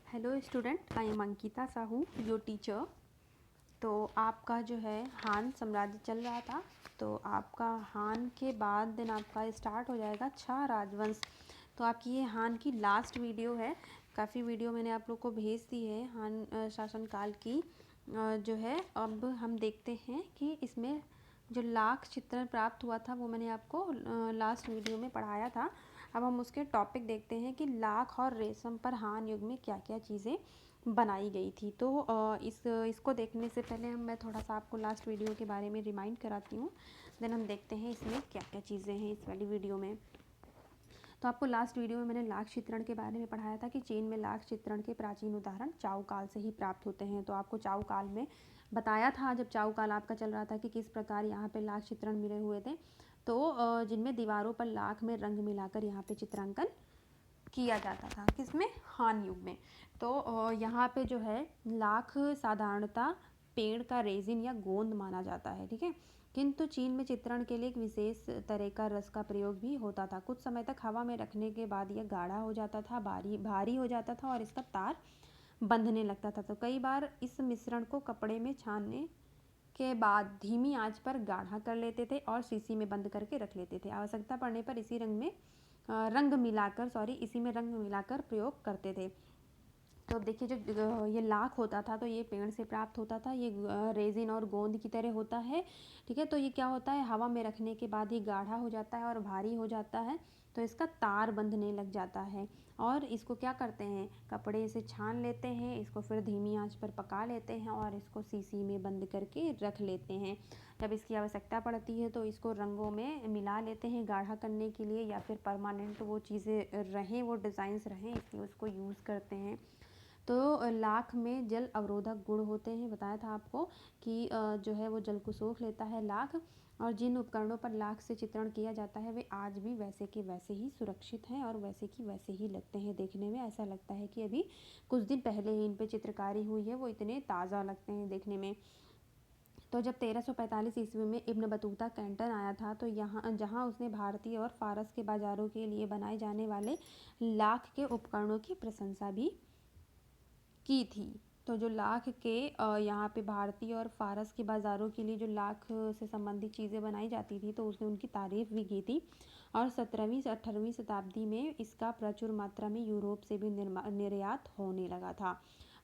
Hello student, I am Ankita Sahu, your teacher. तो आपका जो है हान साम्राज्य चल रहा था, तो आपका हान के बाद दिन आपका स्टार्ट हो जाएगा छह राजवंश। तो आपकी ये हान की लास्ट वीडियो है। काफ़ी वीडियो मैंने आप लोग को भेज दी है हान शासनकाल की। जो है अब हम देखते हैं कि इसमें जो लाख चित्रण प्राप्त हुआ था वो मैंने आपको लास्ट वीडियो में पढ़ाया था। अब हम उसके टॉपिक देखते हैं कि लाख और रेशम पर हान युग में क्या क्या चीज़ें बनाई गई थी। तो इसको देखने से पहले मैं थोड़ा सा आपको लास्ट वीडियो के बारे में रिमाइंड कराती हूँ। देन हम देखते हैं इसमें क्या क्या चीज़ें हैं इस वाली वीडियो में। तो आपको लास्ट वीडियो में मैंने लाख चित्रण के बारे में पढ़ाया था कि चीन में लाख चित्रण के प्राचीन उदाहरण चाउ काल से ही प्राप्त होते हैं। तो आपको चाउ काल में बताया था, जब चाउ काल आपका चल रहा था, कि किस प्रकार यहाँ पे लाख चित्रण मिले हुए थे। तो जिनमें दीवारों पर लाख में रंग मिलाकर यहाँ पे चित्रांकन किया जाता था। किसमें? हान युग में। तो यहाँ पे जो है लाख साधारणतः पेड़ का रेजिन या गोंद माना जाता है, ठीक है। किंतु चीन में चित्रण के लिए एक विशेष तरह का रस का प्रयोग भी होता था। कुछ समय तक हवा में रखने के बाद यह गाढ़ा हो जाता था, भारी हो जाता था और इसका तार बंधने लगता था। तो कई बार इस मिश्रण को कपड़े में छानने के बाद धीमी आंच पर गाढ़ा कर लेते थे और शीशी में बंद करके रख लेते थे। आवश्यकता पड़ने पर इसी में रंग मिलाकर प्रयोग करते थे। तो अब देखिए, जो ये लाख होता था तो ये पेड़ से प्राप्त होता था। ये रेजिन और गोंद की तरह होता है, ठीक है। तो ये क्या होता है, हवा में रखने के बाद ही गाढ़ा हो जाता है और भारी हो जाता है, तो इसका तार बंधने लग जाता है। और इसको क्या करते हैं, कपड़े से छान लेते हैं, इसको फिर धीमी आंच पर पका लेते हैं और इसको शीशी में बंद करके रख लेते हैं। जब इसकी आवश्यकता पड़ती है तो इसको रंगों में मिला लेते हैं गाढ़ा करने के लिए, या फिर परमानेंट वो चीज़ें रहें, वो डिज़ाइंस रहें, इसलिए उसको यूज़ करते हैं। तो लाख में जल अवरोधक गुण होते हैं। बताया था आपको कि जो है वो जल को सोख लेता है लाख। और जिन उपकरणों पर लाख से चित्रण किया जाता है वे आज भी वैसे के वैसे ही सुरक्षित हैं और वैसे की वैसे ही लगते हैं देखने में। ऐसा लगता है कि अभी कुछ दिन पहले ही इन पे चित्रकारी हुई है, वो इतने ताज़ा लगते हैं देखने में। तो जब 1345 ईस्वी में इब्न बतूता कैंटन आया था, तो यहाँ जहाँ उसने भारतीय और फारस के बाज़ारों के लिए बनाए जाने वाले लाख के उपकरणों की प्रशंसा भी की थी। तो जो लाख के यहाँ पे भारतीय और फारस के बाज़ारों के लिए जो लाख से संबंधित चीज़ें बनाई जाती थी, तो उसने उनकी तारीफ़ भी की थी। और 17वीं से 18वीं शताब्दी में इसका प्रचुर मात्रा में यूरोप से भी निर्यात होने लगा था।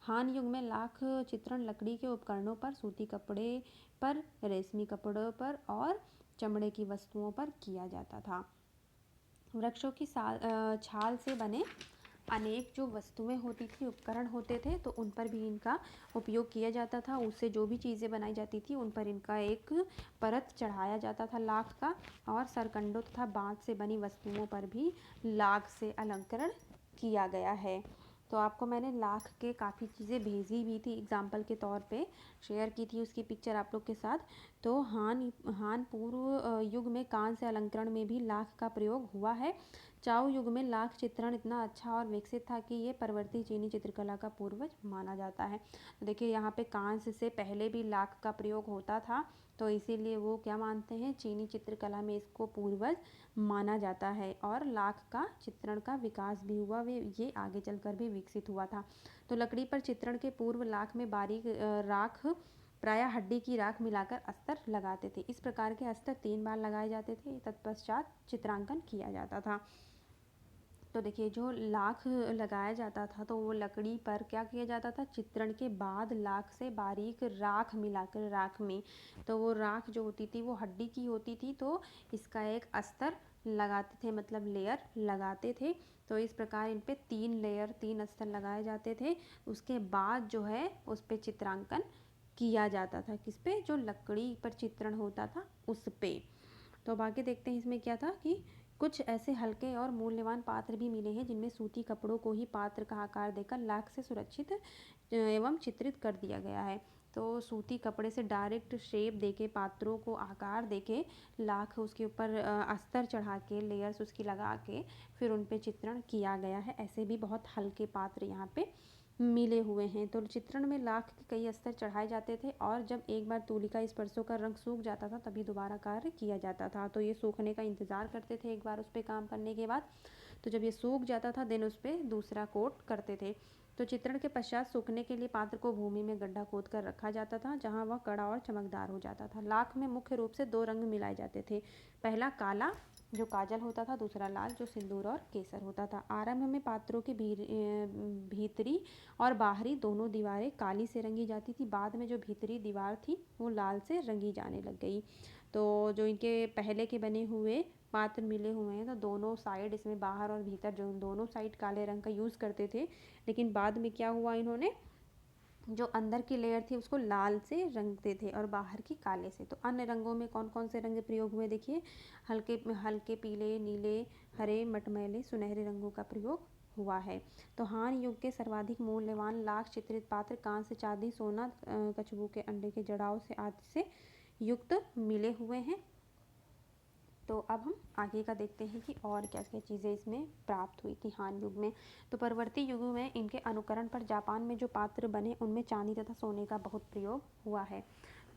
हान युग में लाख चित्रण लकड़ी के उपकरणों पर, सूती कपड़े पर, रेशमी कपड़ों पर और चमड़े की वस्तुओं पर किया जाता था। वृक्षों की छाल से बने अनेक जो वस्तुएं होती थी, उपकरण होते थे, तो उन पर भी इनका उपयोग किया जाता था। उससे जो भी चीज़ें बनाई जाती थी उन पर इनका एक परत चढ़ाया जाता था लाख का। और सरकंडों तथा बाँस से बनी वस्तुओं पर भी लाख से अलंकरण किया गया है। तो आपको मैंने लाख के काफ़ी चीज़ें भेजी भी थी, एग्जाम्पल के तौर पे शेयर की थी उसकी पिक्चर आप लोग के साथ। तो हान पूर्व युग में कांस्य से अलंकरण में भी लाख का प्रयोग हुआ है। चाउ युग में लाख चित्रण इतना अच्छा और विकसित था कि ये परवर्ती चीनी चित्रकला का पूर्वज माना जाता है। तो देखिए, यहाँ पे कांस्य से पहले भी लाख का प्रयोग होता था, तो इसीलिए वो क्या मानते हैं, चीनी चित्रकला में इसको पूर्वज माना जाता है। और लाख का चित्रण का विकास भी हुआ, ये आगे चलकर भी विकसित हुआ था। तो लकड़ी पर चित्रण के पूर्व लाख में बारीक राख, प्रायः हड्डी की राख मिलाकर अस्तर लगाते थे। इस प्रकार के अस्तर 3 बार लगाए जाते थे, तत्पश्चात चित्रांकन किया जाता था। तो देखिए, जो लाख लगाया जाता था तो वो लकड़ी पर क्या किया जाता था, चित्रण के बाद लाख से बारीक राख मिलाकर, राख में, तो वो राख जो होती थी वो हड्डी की होती थी, तो इसका एक अस्तर लगाते थे, मतलब लेयर लगाते थे। तो इस प्रकार इन पे 3 अस्तर लगाए जाते थे। उसके बाद जो है उस पे चित्रांकन किया जाता था। किस पे? जो लकड़ी पर चित्रण होता था उस पे। तो बाकी देखते हैं इसमें क्या था कि कुछ ऐसे हल्के और मूल्यवान पात्र भी मिले हैं जिनमें सूती कपड़ों को ही पात्र का आकार देकर लाख से सुरक्षित एवं चित्रित कर दिया गया है। तो सूती कपड़े से डायरेक्ट शेप देके, पात्रों को आकार देके, लाख उसके ऊपर अस्तर चढ़ा के, लेयर्स उसकी लगा के फिर उन पे चित्रण किया गया है। ऐसे भी बहुत हल्के पात्र यहाँ पे मिले हुए हैं। तो चित्रण में लाख के कई अस्तर चढ़ाए जाते थे और जब एक बार तूलिका स्पर्शों का रंग सूख जाता था तभी दोबारा कार्य किया जाता था। तो ये सूखने का इंतज़ार करते थे एक बार उस पर काम करने के बाद। तो जब ये सूख जाता था देन उस पर दूसरा कोट करते थे। तो चित्रण के पश्चात सूखने के लिए पात्र को भूमि में गड्ढा खोद कर रखा जाता था, जहाँ वह कड़ा और चमकदार हो जाता था। लाख में मुख्य रूप से 2 रंग मिलाए जाते थे, पहला काला जो काजल होता था, दूसरा लाल जो सिंदूर और केसर होता था। आरंभ में पात्रों की भीतरी और बाहरी दोनों दीवारें काली से रंगी जाती थी। बाद में जो भीतरी दीवार थी वो लाल से रंगी जाने लग गई। तो जो इनके पहले के बने हुए पात्र मिले हुए हैं तो दोनों साइड इसमें बाहर और भीतर जो दोनों साइड काले रंग का यूज़ करते थे, लेकिन बाद में क्या हुआ, इन्होंने जो अंदर की लेयर थी उसको लाल से रंगते थे और बाहर की काले से। तो अन्य रंगों में कौन कौन से रंग प्रयोग हुए देखिए, हल्के हल्के पीले, नीले, हरे, मटमैले, सुनहरे रंगों का प्रयोग हुआ है। तो हान युग के सर्वाधिक मूल्यवान लाख चित्रित पात्र कांस्य, चांदी, सोना, कछुओं के अंडे के जड़ाव से आदि से युक्त मिले हुए हैं। तो अब हम आगे का देखते हैं कि और क्या क्या चीज़ें इसमें प्राप्त हुई थी हान युग में। तो परवर्ती युगों में इनके अनुकरण पर जापान में जो पात्र बने उनमें चांदी तथा सोने का बहुत प्रयोग हुआ है।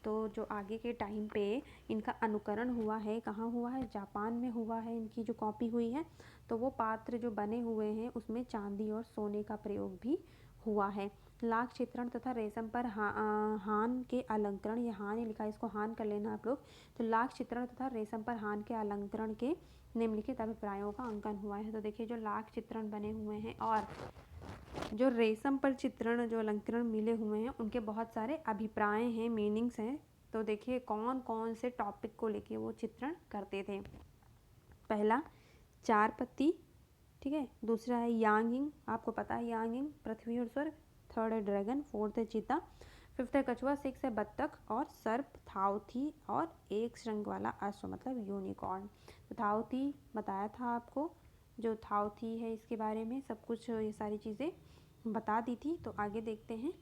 तो जो आगे के टाइम पे इनका अनुकरण हुआ है, कहाँ हुआ है, जापान में हुआ है, इनकी जो कॉपी हुई है। तो वो पात्र जो बने हुए हैं उसमें चांदी और सोने का प्रयोग भी हुआ है। लाख चित्रण तथा रेशम पर हान के अलंकरण, ये हान ही लिखा है, इसको हान कर लेना आप लोग। तो लाख चित्रण तथा रेशम पर हान के अलंकरण के निम्नलिखित अभिप्रायों का अंकन हुआ है। तो देखिए जो लाख चित्रण बने हुए हैं और जो रेशम पर चित्रण जो अलंकरण मिले हुए हैं उनके बहुत सारे अभिप्राय हैं, मीनिंग्स हैं। तो देखिए कौन कौन से टॉपिक को लेके वो चित्रण करते थे। पहला 4 पत्ती, ठीक है। दूसरा है यांगिंग, आपको पता है यांगिंग पृथ्वी और स्वर्ग। थर्ड है ड्रैगन, फोर्थ है चीता, फिफ्थ है कछुआ, सिक्स है बत्तख और सर्प, थाउथी और एक श्रृंग वाला अश्व मतलब यूनिकॉर्न। तो थाउथी बताया था आपको, जो थाउथी है इसके बारे में सब कुछ ये सारी चीज़ें बता दी थी। तो आगे देखते हैं।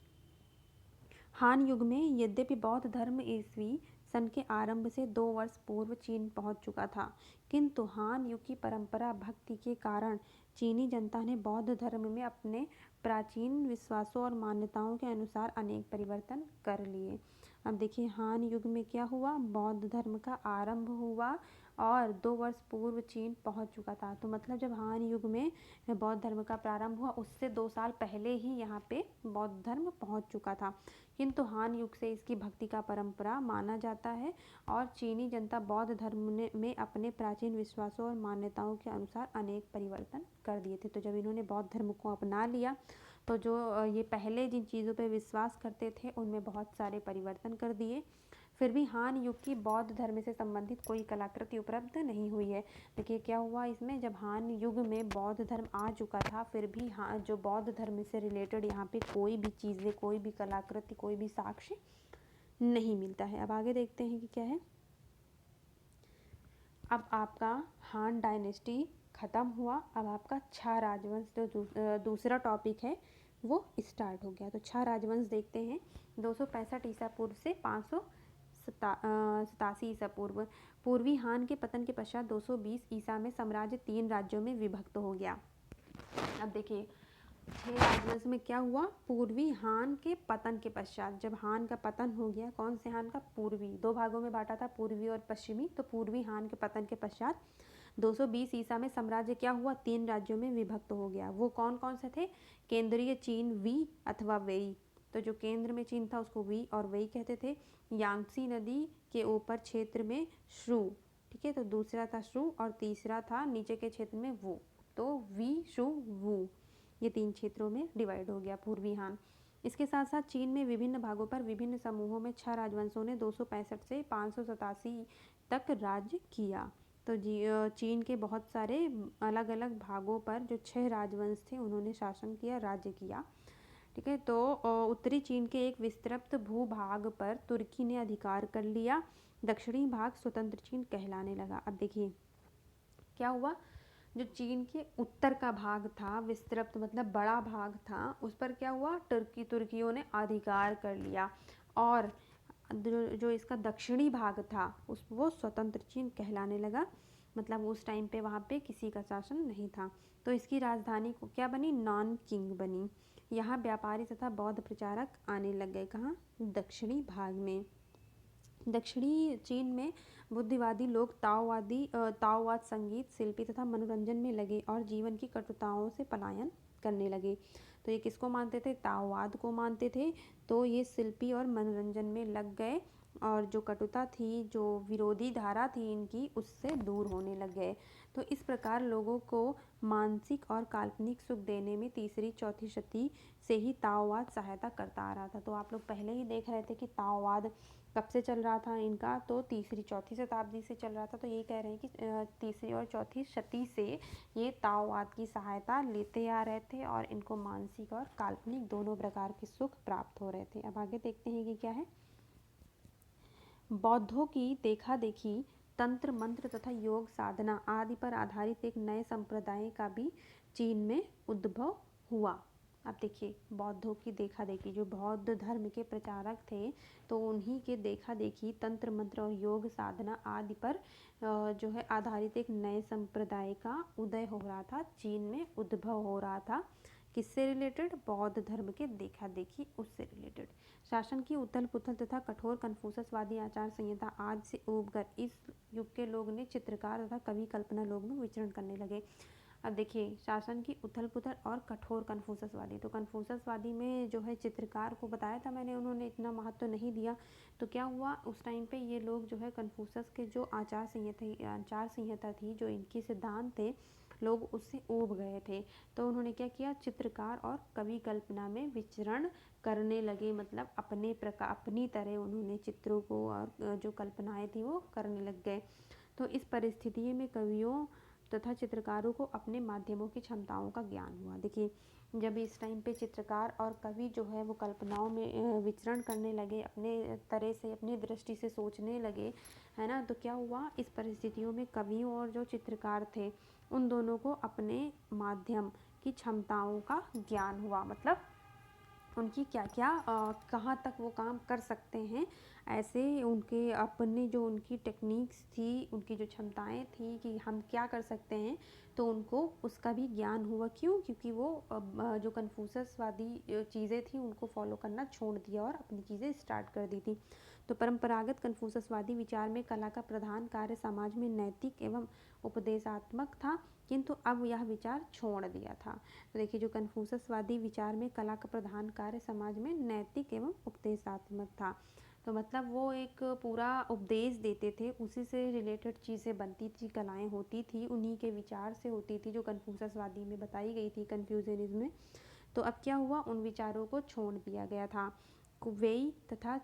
हान युग में यद्यपि बौद्ध धर्म ईस्वी सन के आरंभ से 2 वर्ष पूर्व चीन पहुंच चुका था, किंतु हान युग की परंपरा भक्ति के कारण चीनी जनता ने बौद्ध धर्म में अपने प्राचीन विश्वासों और मान्यताओं के अनुसार अनेक परिवर्तन कर लिए। अब देखिए हान युग में क्या हुआ, बौद्ध धर्म का आरंभ हुआ और 2 वर्ष पूर्व चीन पहुंच चुका था। तो मतलब जब हान युग में बौद्ध धर्म का प्रारंभ हुआ उससे 2 साल पहले ही यहाँ पे बौद्ध धर्म पहुंच चुका था, किंतु हान युग से इसकी भक्ति का परंपरा माना जाता है और चीनी जनता बौद्ध धर्म में अपने प्राचीन विश्वासों और मान्यताओं के अनुसार अनेक परिवर्तन कर दिए थे। तो जब इन्होंने बौद्ध धर्म को अपना लिया तो जो ये पहले जिन चीज़ों पर विश्वास करते थे उनमें बहुत सारे परिवर्तन कर दिए। फिर भी हान युग की बौद्ध धर्म से संबंधित कोई कलाकृति उपलब्ध नहीं हुई है। देखिए क्या हुआ इसमें, जब हान युग में बौद्ध धर्म आ चुका था फिर भी हाँ जो बौद्ध धर्म से रिलेटेड यहाँ पे कोई भी चीज़ें, कोई भी कलाकृति, कोई भी साक्ष्य नहीं मिलता है। अब आगे देखते हैं कि क्या है। अब आपका हान डायनेस्टी ख़त्म हुआ, अब आपका छा राजवंश जो दूसरा टॉपिक है वो स्टार्ट हो गया। तो छा राजवंश देखते हैं। 265 ईसा पूर्व से 587 ईसा पूर्व। पूर्वी हान के पतन के पश्चात 220 ईसा में साम्राज्य 3 राज्यों में विभक्त हो गया। अब देखिए 6 राजवंश में क्या हुआ, पूर्वी हान के पतन के पश्चात, जब हान का पतन हो गया, कौन से हान का, पूर्वी, 2 भागों में बांटा था पूर्वी और पश्चिमी। तो पूर्वी हान के पतन के पश्चात 220 ईसा में साम्राज्य क्या हुआ, 3 राज्यों में विभक्त हो गया। वो कौन कौन से थे, केंद्रीय चीन वी अथवा वेई। तो जो केंद्र में चीन था उसको वी और वेई कहते थे। यांगसी नदी के ऊपर क्षेत्र में श्रू, ठीक है। तो दूसरा था श्रू और तीसरा था नीचे के क्षेत्र में वू। तो वी, श्रू, वू, ये 3 क्षेत्रों में डिवाइड हो गया पूर्वी हान। इसके साथ साथ चीन में विभिन्न भागों पर विभिन्न समूहों में 6 राजवंशों ने 265 से 587 तक राज्य किया। तो चीन के बहुत सारे अलग अलग भागों पर जो 6 राजवंश थे उन्होंने शासन किया, राज्य किया, ठीक है। तो उत्तरी चीन के एक विस्तृत भूभाग पर तुर्की ने अधिकार कर लिया, दक्षिणी भाग स्वतंत्र चीन कहलाने लगा। अब देखिए क्या हुआ, जो चीन के उत्तर का भाग था, विस्तृत मतलब बड़ा भाग था, उस पर क्या हुआ, तुर्कियों ने अधिकार कर लिया और जो इसका दक्षिणी भाग था वो स्वतंत्र चीन कहलाने लगा। मतलब उस टाइम पे वहाँ पे किसी का शासन नहीं था। तो इसकी राजधानी को क्या बनी, नानकिंग बनी। यहाँ व्यापारी तथा बौद्ध प्रचारक आने लग गए, कहाँ, दक्षिणी भाग में। दक्षिणी चीन में बुद्धिवादी लोग ताओवाद संगीत, शिल्पी तथा मनोरंजन में लगे और जीवन की कटुताओं से पलायन करने लगे। तो ये किसको मानते थे? ताओवाद को मानते थे। तो ये शिल्पी और मनोरंजन में लग गए और जो कटुता थी, जो विरोधी धारा थी इनकी, उससे दूर होने लग गए। तो इस प्रकार लोगों को मानसिक और काल्पनिक सुख देने में तीसरी चौथी शती से ही ताओवाद सहायता करता आ रहा था। तो आप लोग पहले ही देख रहे थे कि ताओवाद कब से चल रहा था इनका, तो तीसरी चौथी शताब्दी से चल रहा था। तो ये कह रहे हैं कि तीसरी और चौथी शती से ये ताओवाद की सहायता लेते आ रहे थे और इनको मानसिक और काल्पनिक दोनों प्रकार के सुख प्राप्त हो रहे थे। अब आगे देखते हैं कि क्या है। बौद्धों की देखा देखी तंत्र मंत्र तथा योग साधना आदि पर आधारित एक नए संप्रदाय का भी चीन में उद्भव हुआ। अब देखिए, बौद्धों की देखा देखी, जो बौद्ध धर्म के प्रचारक थे, तो उन्हीं के देखा देखी तंत्र मंत्र और योग साधना आदि पर जो है आधारित एक नए संप्रदाय का उदय हो रहा था, चीन में उद्भव हो रहा था। किससे रिलेटेड? बौद्ध धर्म के देखा देखी उससे रिलेटेड। शासन की उथल पुथल तथा कठोर कन्फ्यूशसवादी आचार संहिता आज से उब कर इस युग के लोग ने चित्रकार तथा कवि कल्पना लोग में विचरण करने लगे। अब देखिए, शासन की उथल पुथल और कठोर कन्फ्यूशसवादी, तो कन्फ्यूशसवादी में जो है चित्रकार को बताया था मैंने, उन्होंने इतना महत्व तो नहीं दिया। तो क्या हुआ उस टाइम पे, ये लोग जो है कन्फ्यूशस के जो आचार संहिता थी, जो इनके सिद्धांत थे, लोग उससे ऊब गए थे। तो उन्होंने क्या किया? चित्रकार और कवि कल्पना में विचरण करने लगे, मतलब अपनी तरह उन्होंने चित्रों को और जो कल्पनाएं थी वो करने लग गए। तो इस परिस्थिति में कवियों तथा चित्रकारों को अपने माध्यमों की क्षमताओं का ज्ञान हुआ। देखिए, जब इस टाइम पे चित्रकार और कवि जो है वो कल्पनाओं में विचरण करने लगे, अपने तरह से, अपनी दृष्टि से सोचने लगे, है ना, तो क्या हुआ? इस परिस्थितियों में कवियों और जो चित्रकार थे, उन दोनों को अपने माध्यम की क्षमताओं का ज्ञान हुआ, मतलब उनकी क्या क्या कहाँ तक वो काम कर सकते हैं, ऐसे उनके अपने जो उनकी टेक्निक्स थी, उनकी जो क्षमताएं थी कि हम क्या कर सकते हैं, तो उनको उसका भी ज्ञान हुआ। क्यों? क्योंकि वो जो कन्फ्यूशसवादी चीज़ें थी उनको फॉलो करना छोड़ दिया और अपनी चीज़ें स्टार्ट कर दी थी। तो परंपरागत कन्फ्यूशसवादी विचार में कला का प्रधान कार्य समाज में नैतिक एवं उपदेशात्मक था, किंतु अब यह विचार छोड़ दिया था। तो देखिए, जो कन्फ्यूशसवादी विचार में कला का प्रधान कार्य समाज में नैतिक एवं उपदेशात्मक था, तो मतलब वो एक पूरा उपदेश देते थे, उसी से रिलेटेड चीज़ें बनती थी, कलाएं होती थी, उन्हीं के विचार से होती थी, जो कन्फ्यूशसवादी में बताई गई थी, कन्फ्यूजनिज्म में। तो अब क्या हुआ? उन विचारों को छोड़ दिया गया था। कुवेई तथा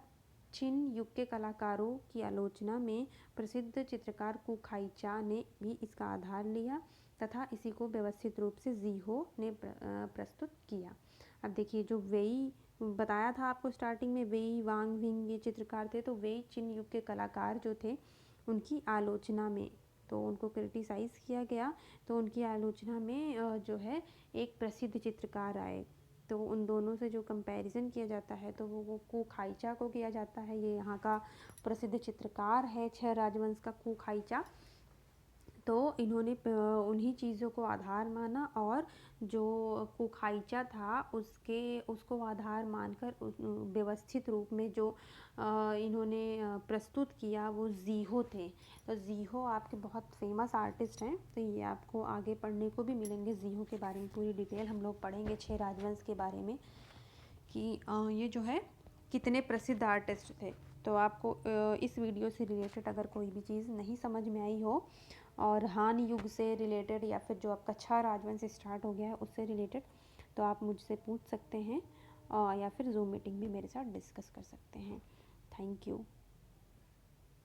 चिन युग के कलाकारों की आलोचना में प्रसिद्ध चित्रकार कुखाईचा ने भी इसका आधार लिया तथा इसी को व्यवस्थित रूप से ज़ीहो ने प्रस्तुत किया। अब देखिए, जो वेई बताया था आपको स्टार्टिंग में, वेई वांगविंग ये चित्रकार थे, तो वेई चिन युग के कलाकार जो थे, उनकी आलोचना में, तो उनको क्रिटिसाइज़ किया गया। तो उनकी आलोचना में जो है एक प्रसिद्ध चित्रकार आए, तो उन दोनों से जो कंपैरिजन किया जाता है, तो वो कुखाईचा को किया जाता है। ये यहाँ का प्रसिद्ध चित्रकार है, 6 राजवंश का कुखाईचा। तो इन्होंने उन्हीं चीज़ों को आधार माना और जो कुखाईचा था उसको आधार मानकर व्यवस्थित रूप में जो इन्होंने प्रस्तुत किया, वो ज़ीहो थे। तो ज़ीहो आपके बहुत फेमस आर्टिस्ट हैं, तो ये आपको आगे पढ़ने को भी मिलेंगे। ज़ीहो के बारे में पूरी डिटेल हम लोग पढ़ेंगे, 6 राजवंश के बारे में, कि ये जो है कितने प्रसिद्ध आर्टिस्ट थे। तो आपको इस वीडियो से रिलेटेड अगर कोई भी चीज़ नहीं समझ में आई हो और हान युग से रिलेटेड या फिर जो आपका 6 राजवंश स्टार्ट हो गया है उससे रिलेटेड, तो आप मुझसे पूछ सकते हैं या फिर जूम मीटिंग में मेरे साथ डिस्कस कर सकते हैं। Thank you.